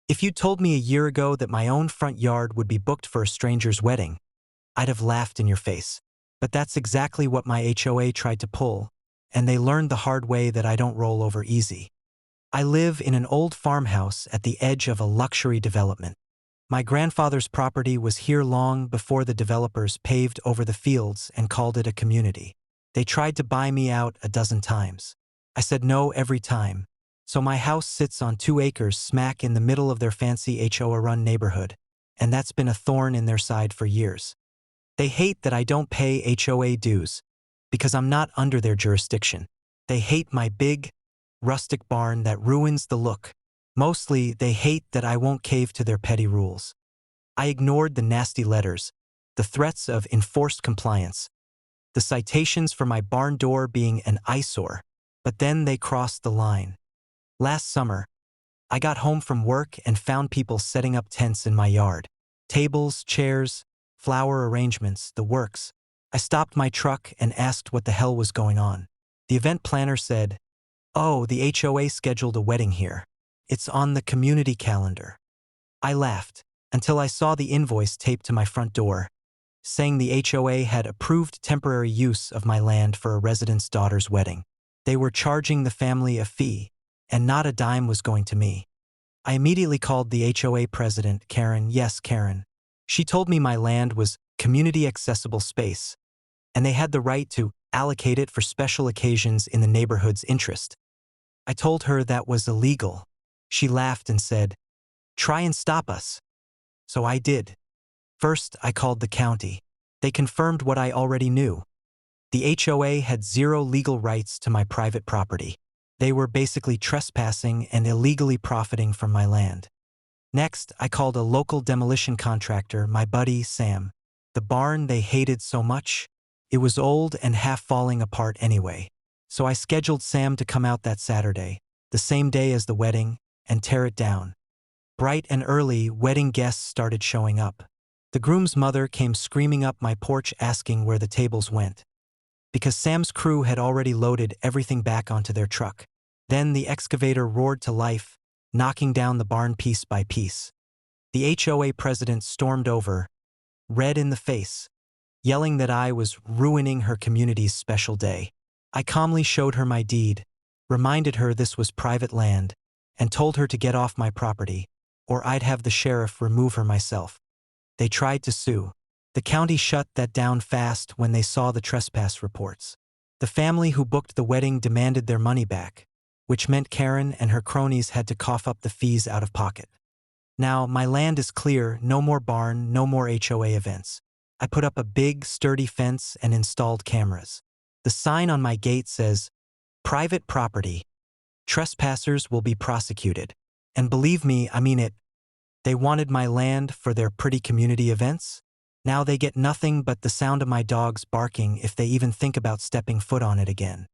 If you'd told me a year ago that my own front yard would be booked for a stranger's wedding, I'd have laughed in your face. But that's exactly what my HOA tried to pull, and they learned the hard way that I don't roll over easy. I live in an old farmhouse at the edge of a luxury development. My grandfather's property was here long before the developers paved over the fields and called it a community. They tried to buy me out a dozen times. I said no every time. So my house sits on 2 acres smack in the middle of their fancy HOA-run neighborhood, and that's been a thorn in their side for years. They hate that I don't pay HOA dues because I'm not under their jurisdiction. They hate my big, rustic barn that ruins the look. Mostly, they hate that I won't cave to their petty rules. I ignored the nasty letters, the threats of enforced compliance, the citations for my barn door being an eyesore, but then they crossed the line. Last summer, I got home from work and found people setting up tents in my yard. Tables, chairs, flower arrangements, the works. I stopped my truck and asked what the hell was going on. The event planner said, "Oh, the HOA scheduled a wedding here. It's on the community calendar." I laughed until I saw the invoice taped to my front door, saying the HOA had approved temporary use of my land for a resident's daughter's wedding. They were charging the family a fee, and not a dime was going to me. I immediately called the HOA president, Karen. Yes, Karen. She told me my land was community accessible space, and they had the right to allocate it for special occasions in the neighborhood's interest. I told her that was illegal. She laughed and said, "Try and stop us." So I did. First, I called the county. They confirmed what I already knew. The HOA had zero legal rights to my private property. They were basically trespassing and illegally profiting from my land. Next, I called a local demolition contractor, my buddy Sam. The barn they hated so much, it was old and half falling apart anyway. So I scheduled Sam to come out that Saturday, the same day as the wedding, and tear it down. Bright and early, wedding guests started showing up. The groom's mother came screaming up my porch asking where the tables went, because Sam's crew had already loaded everything back onto their truck. Then the excavator roared to life, knocking down the barn piece by piece. The HOA president stormed over, red in the face, yelling that I was ruining her community's special day. I calmly showed her my deed, reminded her this was private land, and told her to get off my property, or I'd have the sheriff remove her myself. They tried to sue. The county shut that down fast when they saw the trespass reports. The family who booked the wedding demanded their money back, which meant Karen and her cronies had to cough up the fees out of pocket. Now, my land is clear, no more barn, no more HOA events. I put up a big, sturdy fence and installed cameras. The sign on my gate says, "Private property. Trespassers will be prosecuted." And believe me, I mean it. They wanted my land for their pretty community events. Now they get nothing but the sound of my dogs barking if they even think about stepping foot on it again.